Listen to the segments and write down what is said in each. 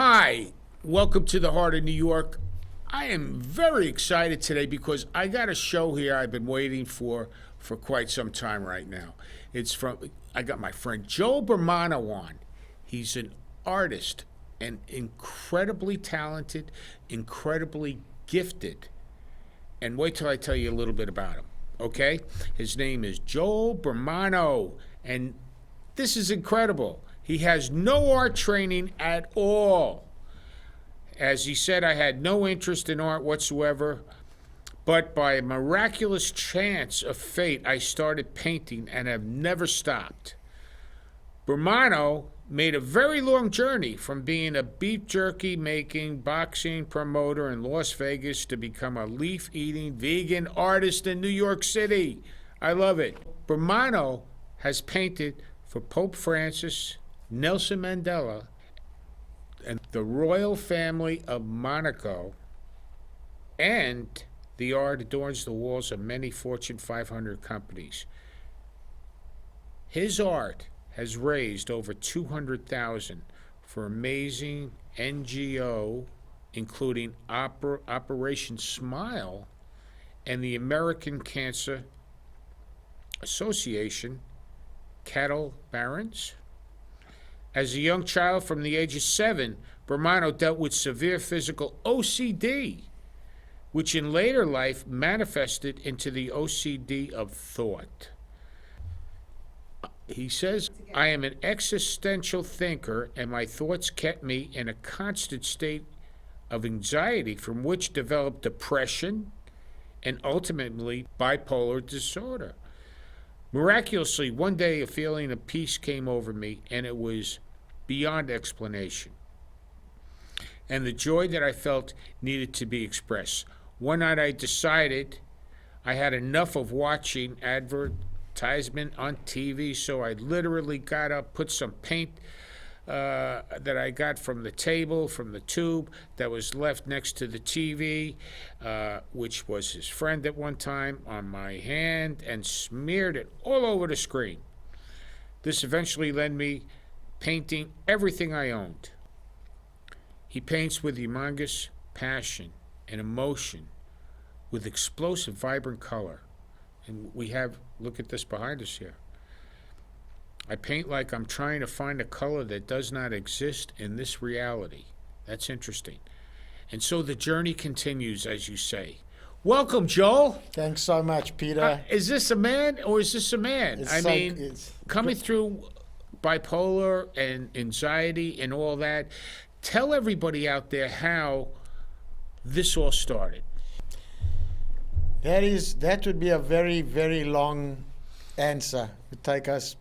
Hi, welcome to the Heart of New York. I am very excited today because I got a show here I've been waiting for quite some time right now. I got my friend Joel Bermano on. He's an artist and incredibly talented, incredibly gifted. And wait till I tell you a little bit about him, okay? His name is Joel Bermano, and this is incredible. He has no art training at all. As he said, I had no interest in art whatsoever, but by a miraculous chance of fate, I started painting and have never stopped. Bermano made a very long journey from being a beef jerky making boxing promoter in Las Vegas to become a leaf-eating vegan artist in New York City. I love it. Bermano has painted for Pope Francis, Nelson Mandela, and the royal family of Monaco, and the art adorns the walls of many Fortune 500 companies. His art has raised over $200,000 for amazing NGO, including Operation Smile and the American Cancer Association, cattle barons. As a young child from the age of 7, Bermano dealt with severe physical OCD, which in later life manifested into the OCD of thought. He says, I am an existential thinker, and my thoughts kept me in a constant state of anxiety from which developed depression and ultimately bipolar disorder. Miraculously, one day a feeling of peace came over me, and it was beyond explanation. And the joy that I felt needed to be expressed. One night I decided I had enough of watching advertisement on TV, so I literally got up, put some paint that I got from the table, from the tube that was left next to the TV, which was his friend at one time, on my hand, and smeared it all over the screen. This eventually led me painting everything I owned. He paints with humongous passion and emotion, with explosive, vibrant color. And look at this behind us here. I paint like I'm trying to find a color that does not exist in this reality. That's interesting. And so the journey continues, as you say. Welcome, Joel. Thanks so much, Peter. Is this a man or is this a man? Coming through bipolar and anxiety and all that, tell everybody out there how this all started. That would be a very, very long answer. It would take us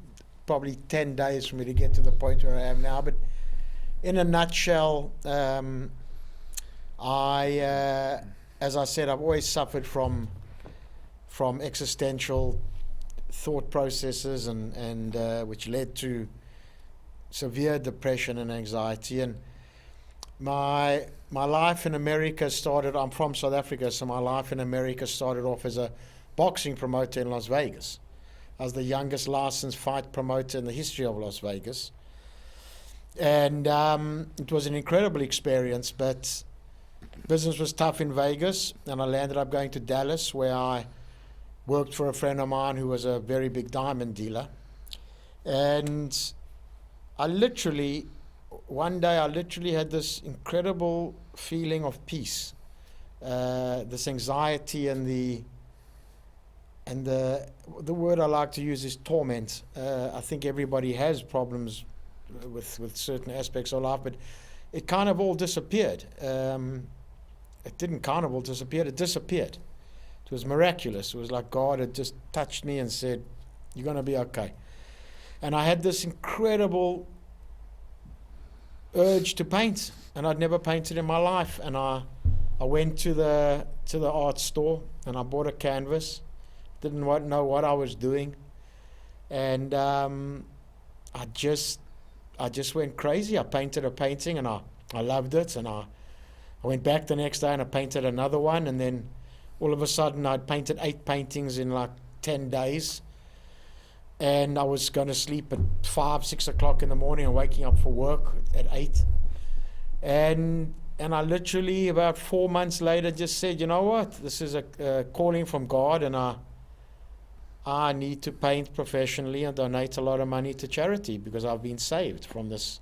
probably 10 days for me to get to the point where I am now. But in a nutshell, as I said, I've always suffered from existential thought processes, and which led to severe depression and anxiety. And my life in America started. I'm from South Africa, so my life in America started off as a boxing promoter in Las Vegas. I was the youngest licensed fight promoter in the history of Las Vegas. And it was an incredible experience, but business was tough in Vegas, and I landed up going to Dallas, where I worked for a friend of mine who was a very big diamond dealer. And one day I literally had this incredible feeling of peace, this anxiety and the word I like to use is torment. I think everybody has problems with certain aspects of life, but it kind of all disappeared. It didn't kind of all disappear, it disappeared. It was miraculous. It was like God had just touched me and said, you're going to be okay. And I had this incredible urge to paint, and I'd never painted in my life. And I went to the art store, and I bought a canvas. Didn't know what I was doing, and I just went crazy. I painted a painting, and I loved it. And I went back the next day and I painted another one, and then all of a sudden I'd painted 8 paintings in like 10 days. And I was going to sleep at 5, 6 o'clock in the morning and waking up for work at 8. And I literally about 4 months later just said, you know what, this is a calling from God, and I need to paint professionally and donate a lot of money to charity because I've been saved from this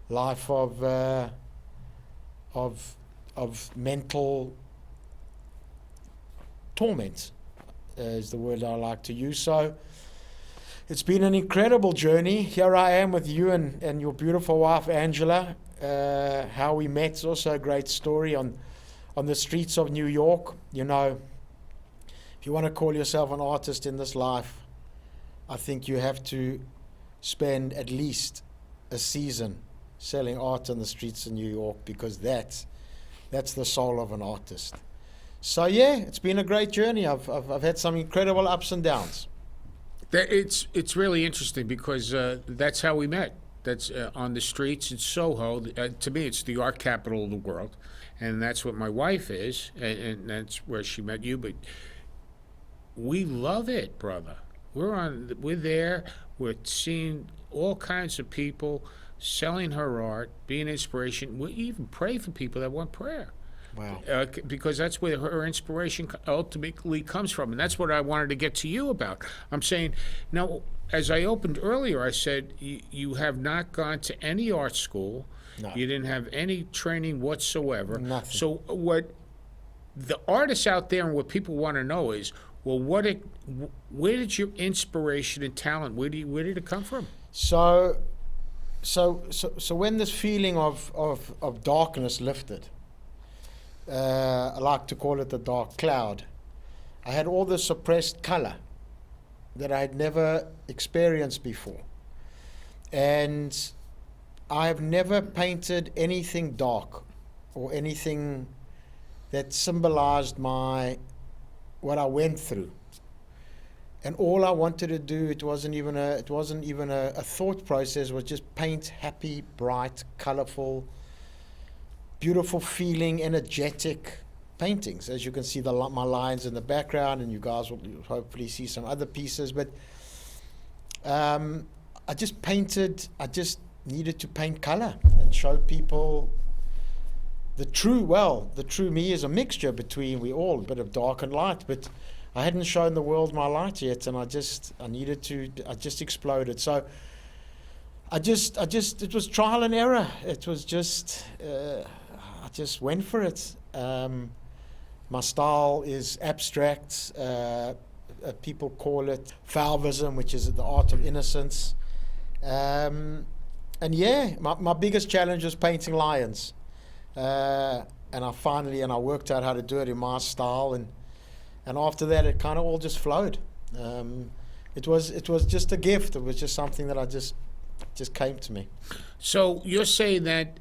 life of mental torment, is the word I like to use. So it's been an incredible journey. Here I am with you and your beautiful wife, Angela. How we met is also a great story on the streets of New York. You know, if you want to call yourself an artist in this life, I think you have to spend at least a season selling art on the streets of New York, because that's the soul of an artist. So yeah, it's been a great journey. I've had some incredible ups and downs. It's really interesting because that's how we met. That's on the streets in Soho. To me, it's the art capital of the world, and that's what my wife is, and that's where she met you. But we love it, brother. We're there. We're seeing all kinds of people selling her art, being inspiration. We even pray for people that want prayer. Wow. Because that's where her inspiration ultimately comes from. And that's what I wanted to get to you about. I'm saying, now, as I opened earlier, I said you have not gone to any art school. No. You didn't have any training whatsoever. Nothing. So what the artists out there and what people want to know is, well, where did your inspiration and talent, where did it come from? So when this feeling of darkness lifted, I like to call it the dark cloud, I had all this suppressed color that I had never experienced before. And I have never painted anything dark or anything that symbolized what I went through. And all I wanted to do, it wasn't even a thought process, was just paint happy, bright, colorful, beautiful feeling, energetic paintings. As you can see my lines in the background, and you guys will hopefully see some other pieces. But I just needed to paint color and show people the true me is a mixture between a bit of dark and light, but I hadn't shown the world my light yet, and I just exploded. So it was trial and error. It was just, I just went for it. My style is abstract. People call it Fauvism, which is the art of innocence. And yeah, my biggest challenge was painting lions. And I worked out how to do it in my style, and after that it kind of all just flowed. It was just a gift. It was just something that I just came to me. So you're saying that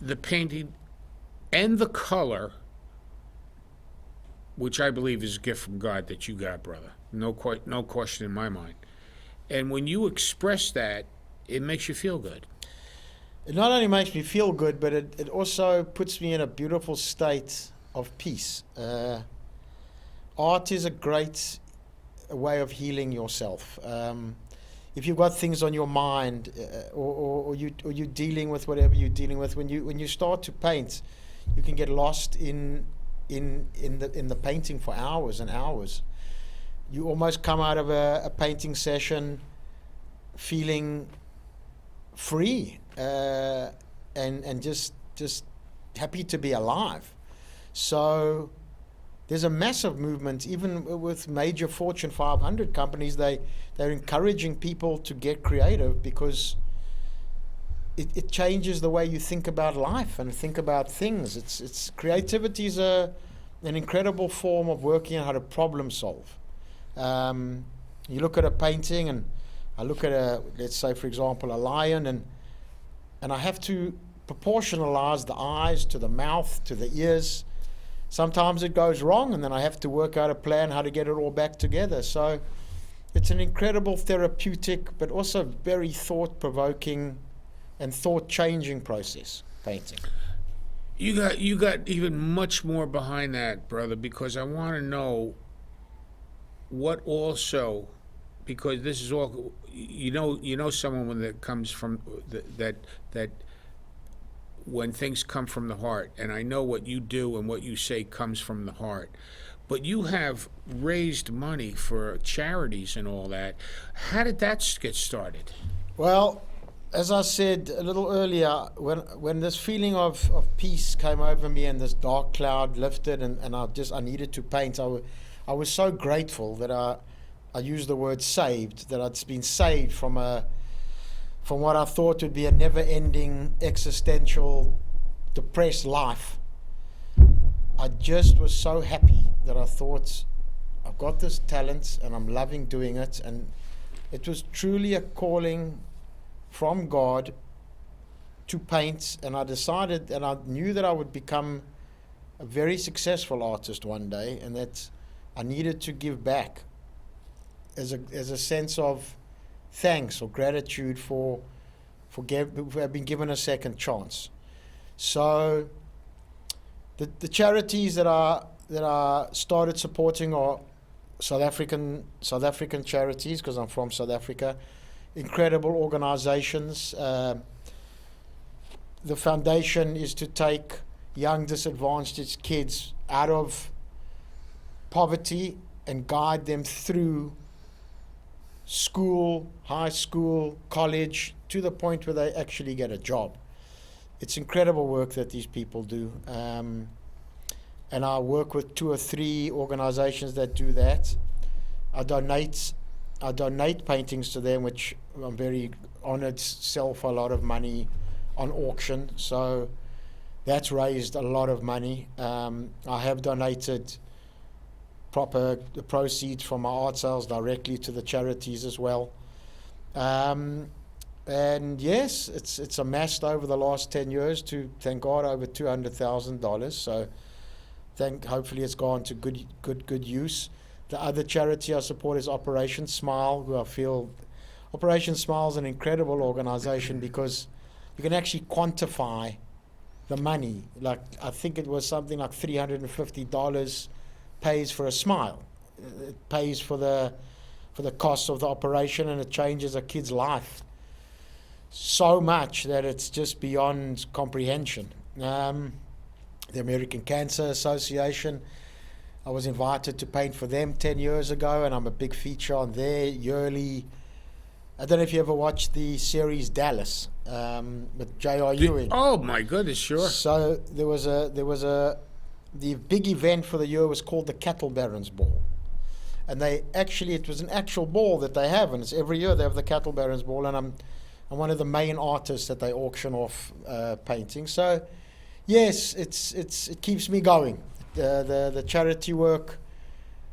the painting and the color, which I believe is a gift from God that you got, brother, no question in my mind. And when you express that, it makes you feel good. It not only makes me feel good, but it also puts me in a beautiful state of peace. Art is a great way of healing yourself. If you've got things on your mind, or you're dealing with whatever you're dealing with, when you start to paint, you can get lost in the painting for hours and hours. You almost come out of a painting session feeling free, and just happy to be alive. So there's a massive movement, even with major Fortune 500 companies. They're encouraging people to get creative, because it changes the way you think about life and think about things. It's creativity is an incredible form of working out how to problem solve. You look at a painting, and I look at let's say, for example, a lion, and I have to proportionalize the eyes to the mouth to the ears. Sometimes it goes wrong, and then I have to work out a plan how to get it all back together. So it's an incredible therapeutic, but also very thought-provoking and thought-changing process, painting. You got even much more behind that, brother, because I want to know what also, because this is all, you know someone that comes from that when things come from the heart, and I know what you do and what you say comes from the heart. But you have raised money for charities and all that. How did that get started? Well, as I said a little earlier, when this feeling of peace came over me and this dark cloud lifted, and I needed to paint, I was so grateful that I used the word saved, that I'd been saved from what I thought would be a never-ending existential depressed life. I just was so happy that I thought, I've got this talent and I'm loving doing it, and it was truly a calling from God to paint, and I decided, and I knew that I would become a very successful artist one day, and that I needed to give back as a sense of thanks or gratitude for having been given a second chance. So the charities that I started supporting are South African charities, because I'm from South Africa. Incredible organizations. The foundation is to take young disadvantaged kids out of poverty and guide them through school, high school, college, to the point where they actually get a job. It's incredible work that these people do. And I work with 2 or 3 organizations that do that. I donate paintings to them, which I'm very honored sell for a lot of money on auction. So that's raised a lot of money. I have donated the proceeds from my art sales directly to the charities as well. And yes, it's amassed over the last 10 years to, thank God, over $200,000. So hopefully it's gone to good use. The other charity I support is Operation Smile, who I feel Operation Smile is an incredible organization because you can actually quantify the money. Like, I think it was something like $350 pays for a smile. It pays for the cost of the operation, and it changes a kid's life so much that it's just beyond comprehension. The American Cancer Association, I was invited to paint for them 10 years ago, and I'm a big feature on their yearly. I don't know if you ever watched the series Dallas with J.R. Ewing. Oh my goodness, sure. So the big event for the year was called the Cattle Barons Ball, and it was an actual ball that they have, and it's every year they have the Cattle Barons Ball, and I'm one of the main artists that they auction off paintings. So yes, it keeps me going. The charity work,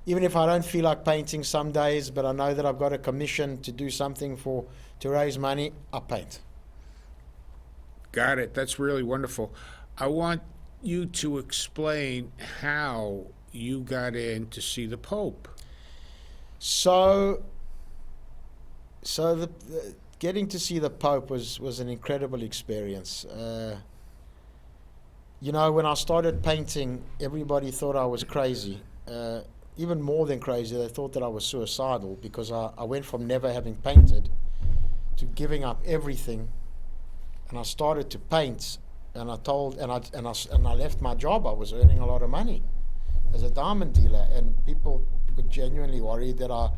even if I don't feel like painting some days, but I know that I've got a commission to do something to raise money, I paint. Got it. That's really wonderful. I want you to explain how you got in to see the Pope. So the getting to see the Pope was an incredible experience. When I started painting, everybody thought I was crazy. Even more than crazy, they thought that I was suicidal, because I went from never having painted to giving up everything, and I started to paint. And I left my job. I was earning a lot of money as a diamond dealer, and people were genuinely worried that I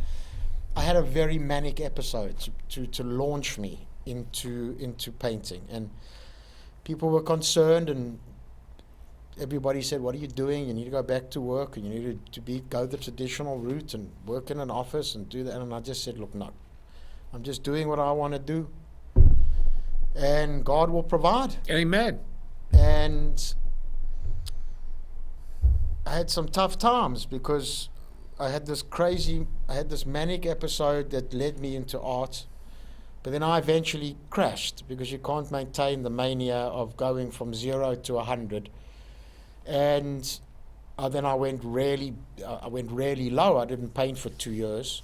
had a very manic episode to launch me into painting, and people were concerned, and everybody said, "What are you doing? You need to go back to work, and you need to go the traditional route and work in an office and do that." And I just said, "Look, no, I'm just doing what I want to do, and God will provide." Amen. And I had some tough times because I had this manic episode that led me into art, but then I eventually crashed, because you can't maintain the mania of going from 0 to 100. And then I went really low. I didn't paint for 2 years.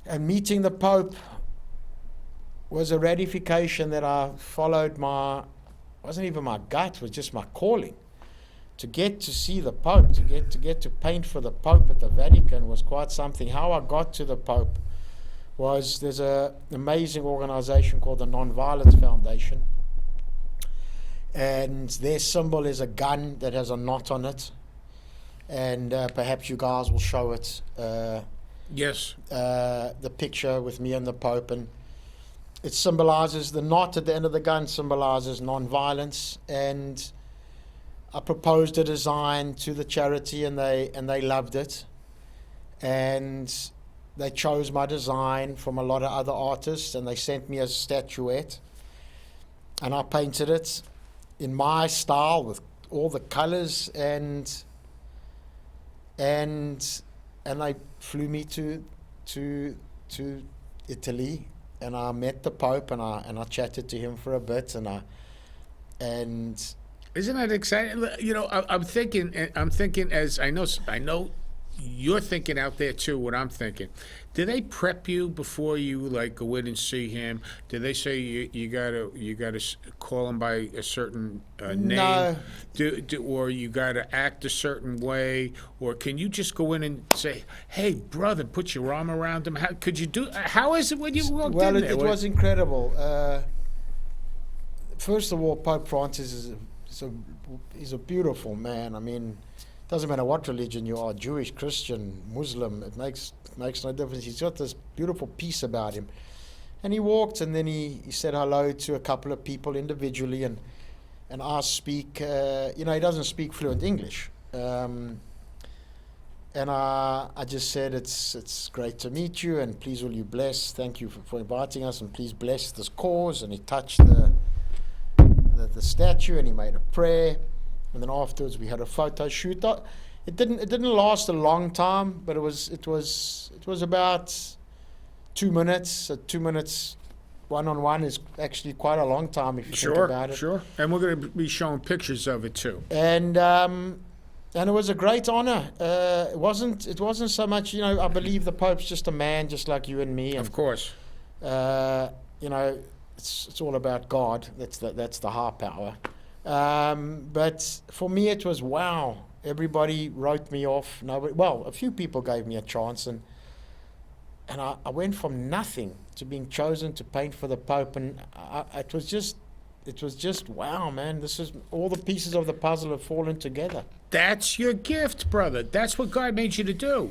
And meeting the Pope was a ratification that I followed wasn't even my gut, it was just my calling. To get to see the Pope, to get to paint for the Pope at the Vatican was quite something. How I got to the Pope there's an amazing organization called the Nonviolence Foundation, and their symbol is a gun that has a knot on it. And perhaps you guys will show it. Yes. The picture with me and the Pope, and it symbolizes the knot at the end of the gun symbolizes non-violence. And I proposed a design to the charity, and they loved it, and they chose my design from a lot of other artists, and they sent me a statuette, and I painted it in my style with all the colors, and they flew me to Italy, and I met the Pope, and I chatted to him for a bit, and Isn't that exciting? You know, I'm thinking as I know you're thinking out there too, what I'm thinking. Do they prep you before you like go in and see him? Do they say you gotta call him by a certain name? No. Or you gotta act a certain way? Or can you just go in and say, "Hey, brother, put your arm around him"? How could you do? How is it when you walked Well, in there? it was incredible. First of all, Pope Francis he's a beautiful man. I mean, it doesn't matter what religion you are, Jewish, Christian, Muslim, it makes no difference. He's got this beautiful peace about him. And he walked, and then he said hello to a couple of people individually, and I speak, he doesn't speak fluent English. And I just said, it's great to meet you, and please will you bless, thank you for inviting us, and please bless this cause. And he touched the statue, and he made a prayer, and then afterwards we had a photo shoot. It didn't last a long time, but it was about 2 minutes. So 2 minutes one-on-one is actually quite a long time if you think about it. Sure. And we're going to be showing pictures of it too. And it was a great honor. It wasn't so much, I believe the Pope's just a man just like you and me. And, Of course. it's all about God. That's the high power. But for me, it was wow. Everybody wrote me off. A few people gave me a chance, and I went from nothing to being chosen to paint for the Pope, and it was just wow, man. This is all the pieces of the puzzle have fallen together. That's your gift, brother. That's what God made you to do.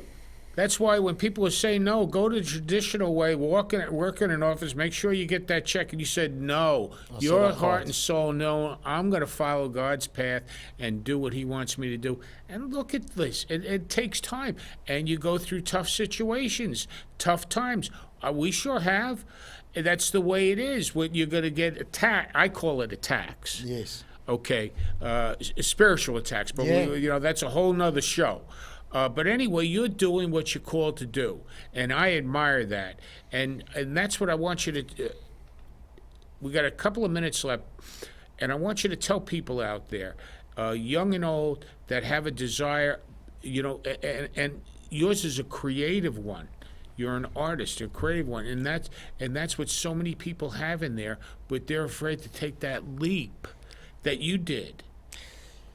That's why when people are saying no, go the traditional way, work in an office, make sure you get that check. And you said no. Your heart and soul, no, I'm going to follow God's path and do what he wants me to do. And look at this. It takes time. And you go through tough situations, tough times. We sure have. That's the way it is. When you're going to get attacked, I call it attacks. Yes. Okay. Spiritual attacks. But, that's a whole nother show. But anyway, you're doing what you're called to do, and I admire that. And that's what I want you to. We got a couple of minutes left, and I want you to tell people out there, young and old, that have a desire, and yours is a creative one. You're an artist, a creative one, and that's what so many people have in there, but they're afraid to take that leap that you did.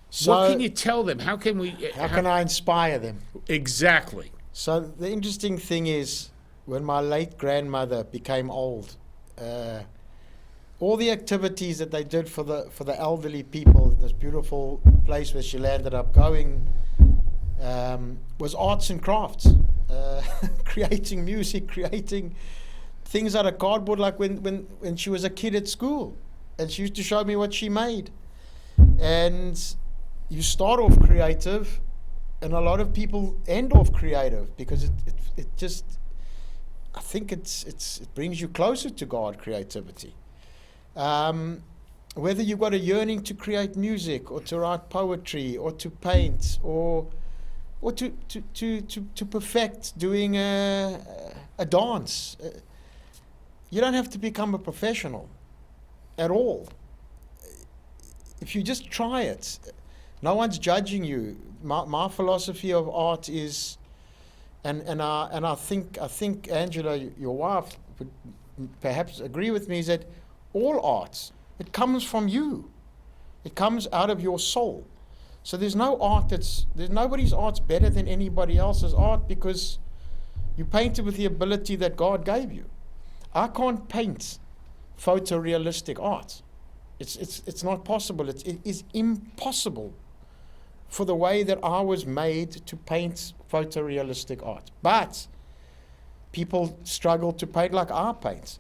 So, what can you tell them? How can I inspire them? Exactly. So the interesting thing is, when my late grandmother became old, all the activities that they did for the elderly people, this beautiful place where she landed up going, was arts and crafts, creating music, creating things out of cardboard, like when she was a kid at school, and she used to show me what she made. And you start off creative, and a lot of people end off creative because it just, I think it brings you closer to God, creativity. Whether you've got a yearning to create music, or to write poetry, or to paint, or to perfect doing a dance, you don't have to become a professional at all. If you just try it. No one's judging you. My philosophy of art is, and I think Angela, your wife, would perhaps agree with me, is that all arts, it comes from you. It comes out of your soul. So there's nobody's art's better than anybody else's art, because you painted with the ability that God gave you. I can't paint photorealistic art. It's not possible. It is impossible for the way that I was made to paint photorealistic art. But people struggle to paint like I paint.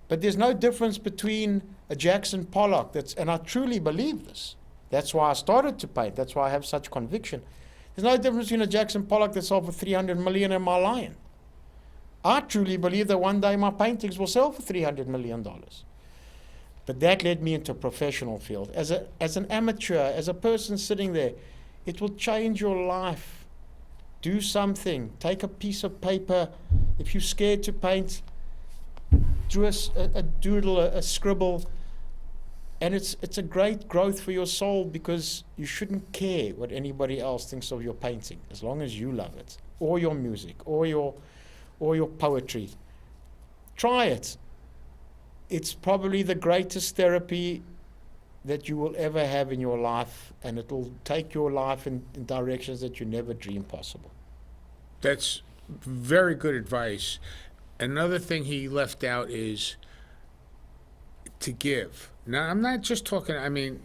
But there's no difference between a Jackson Pollock and I truly believe this. That's why I started to paint. That's why I have such conviction. There's no difference between a Jackson Pollock that sold for 300 million and my lion. I truly believe that one day my paintings will sell for $300 million. But that led me into a professional field. As an amateur, as a person sitting there, it will change your life. Do something. Take a piece of paper. If you're scared to paint, do a doodle, a scribble. And it's a great growth for your soul, because you shouldn't care what anybody else thinks of your painting, as long as you love it, or your music, or your poetry. Try it. It's probably the greatest therapy that you will ever have in your life, and it will take your life in directions that you never dreamed possible. That's very good advice. Another thing he left out is to give. Now, I'm not just talking, I mean,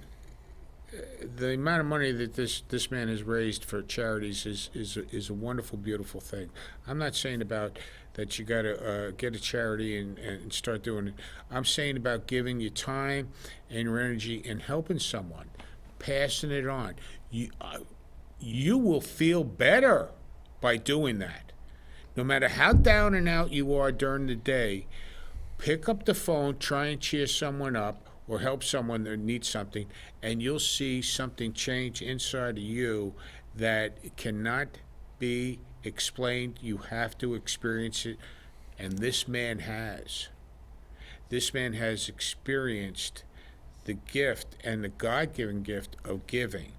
the amount of money that this man has raised for charities is a wonderful, beautiful thing. I'm not saying about that you got to get a charity and start doing it. I'm saying about giving your time and your energy and helping someone, passing it on. You will feel better by doing that. No matter how down and out you are during the day, pick up the phone, try and cheer someone up, or help someone that needs something, and you'll see something change inside of you that cannot be explained. You have to experience it, and this man has. This man has experienced the gift and the God-given gift of giving,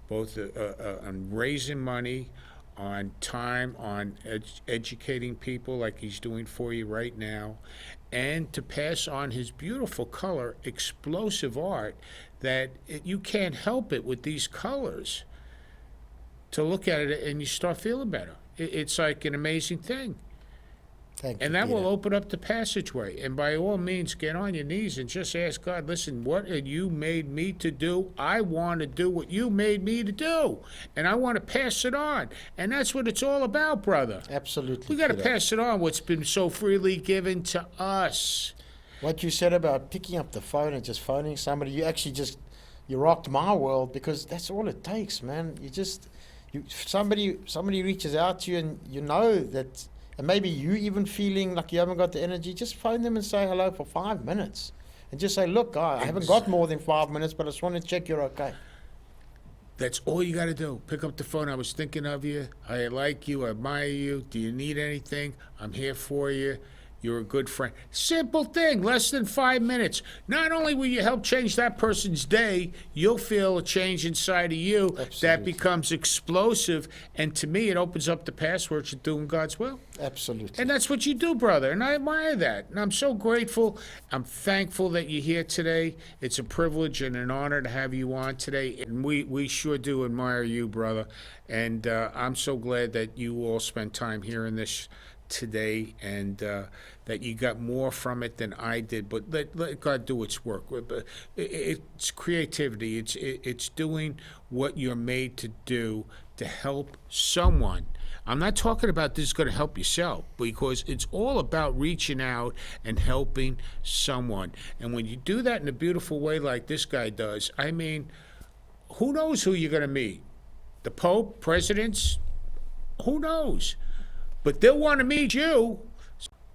both on raising money, on time, on educating people like he's doing for you right now, and to pass on his beautiful color, explosive art that you can't help it with these colors to look at it and you start feeling better. It's like an amazing thing. Thank you, And that Peter. will open up the passageway. And by all means, get on your knees and just ask God, listen, what have you made me to do? I want to do what you made me to do. And I want to pass it on. And that's what it's all about, brother. Absolutely. We got to Peter. pass it on, what's been so freely given to us. What you said about picking up the phone and just phoning somebody, you rocked my world, because that's all it takes, man. Somebody reaches out to you, and you know that. And maybe you even feeling like you haven't got the energy, just phone them and say hello for 5 minutes. And just say, look, I haven't got more than 5 minutes, but I just want to check you're okay. That's all you got to do. Pick up the phone. I was thinking of you. I like you. I admire you. Do you need anything? I'm here for you. You're a good friend. Simple thing, less than 5 minutes. Not only will you help change that person's day, you'll feel a change inside of you. Absolutely. That becomes explosive. And to me, it opens up the passwords to doing God's will. Absolutely. And that's what you do, brother. And I admire that. And I'm so grateful. I'm thankful that you're here today. It's a privilege and an honor to have you on today. And we sure do admire you, brother. And I'm so glad that you all spent time hearing this today, and that you got more from it than I did. But let God do its work. It's creativity. It's doing what you're made to do to help someone. I'm not talking about this is going to help yourself, because it's all about reaching out and helping someone. And when you do that in a beautiful way like this guy does, I mean, who knows who you're going to meet? The Pope, presidents, who knows? But they'll want to meet you.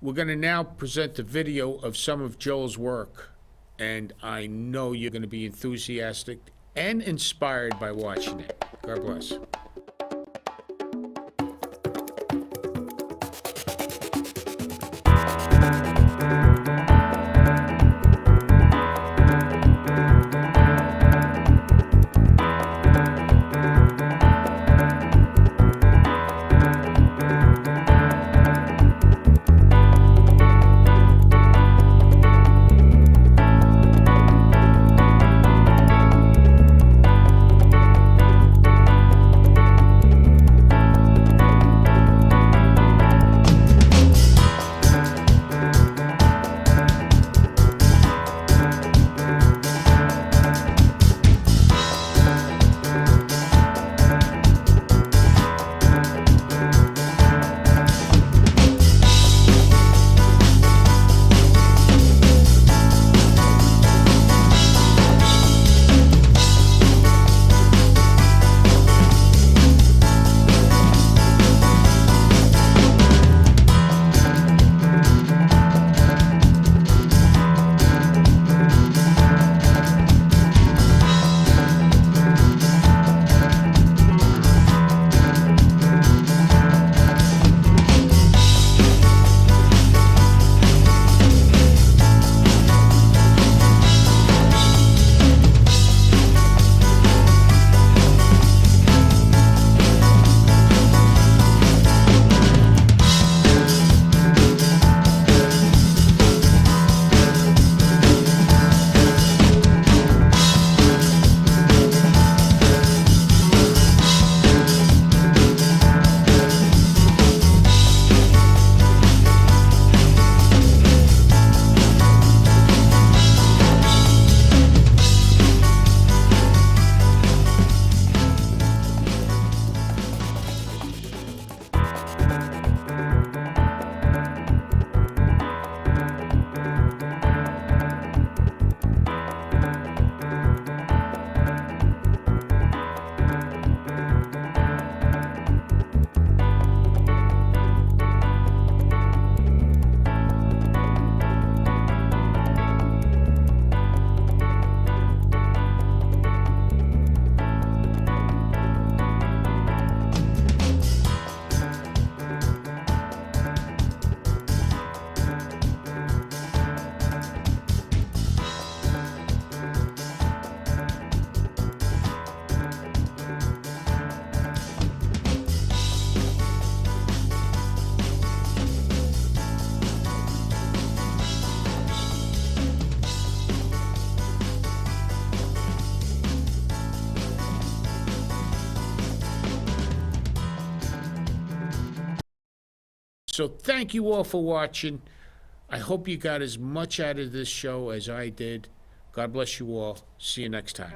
We're going to now present the video of some of Joel's work, and I know you're going to be enthusiastic and inspired by watching it. God bless. So thank you all for watching. I hope you got as much out of this show as I did. God bless you all. See you next time.